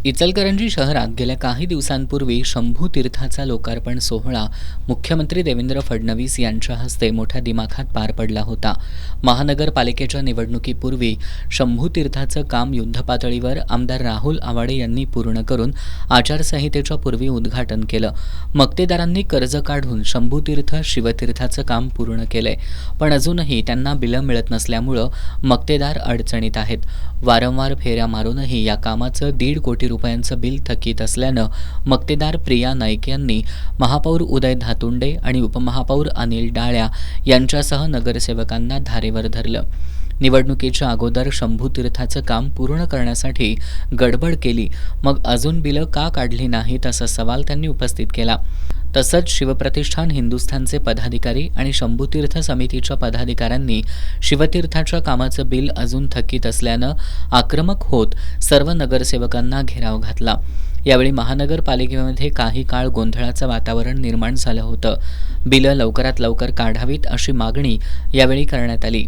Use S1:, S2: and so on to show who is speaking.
S1: इचलकरंजी शहरात गेल्या काही दिवसांपूर्वी शंभू तीर्थाचा लोकार्पण सोहळा मुख्यमंत्री देवेंद्र फडणवीस यांच्या हस्ते मोठ्या दिमाखात पार पडला होता. महानगरपालिकेच्या निवडणुकीपूर्वी शंभू तीर्थाचं काम युद्धपातळीवर आमदार राहुल आवाडे यांनी पूर्ण करून आचारसंहितेच्या पूर्वी उद्घाटन केलं. मक्तेदारांनी कर्ज काढून शंभू तीर्थ शिवतीर्थाचं काम पूर्ण केलंय, पण अजूनही त्यांना बिलं मिळत नसल्यामुळं मक्तेदार अडचणीत आहेत. वारंवार फेऱ्या मारूनही या कामाचं 1.5 कोटी रुपयांचं बिल थकीत असल्यानं मक्तेदार प्रिया नाईक यांनी महापौर उदय धातुंडे आणि उपमहापौर अनिल डाळ्या यांच्यासह नगरसेवकांना धारेवर धरलं. निवडणुकीच्या अगोदर शंभू तीर्थाचं काम पूर्ण करण्यासाठी गडबड केली, मग अजून बिलं का काढली नाहीत असा सवाल त्यांनी उपस्थित केला. तसंच शिवप्रतिष्ठान हिंदुस्थानचे पदाधिकारी आणि शंभूतीर्थ समितीच्या पदाधिकाऱ्यांनी शिवतीर्थाच्या कामाचं बिल अजून थकीत असल्यानं आक्रमक होत सर्व नगरसेवकांना घेराव घातला. यावेळी महानगरपालिकेमध्ये काही काळ गोंधळाचं वातावरण निर्माण झालं होतं. बिलं लवकरात लवकर काढावीत अशी मागणी यावेळी करण्यात आली.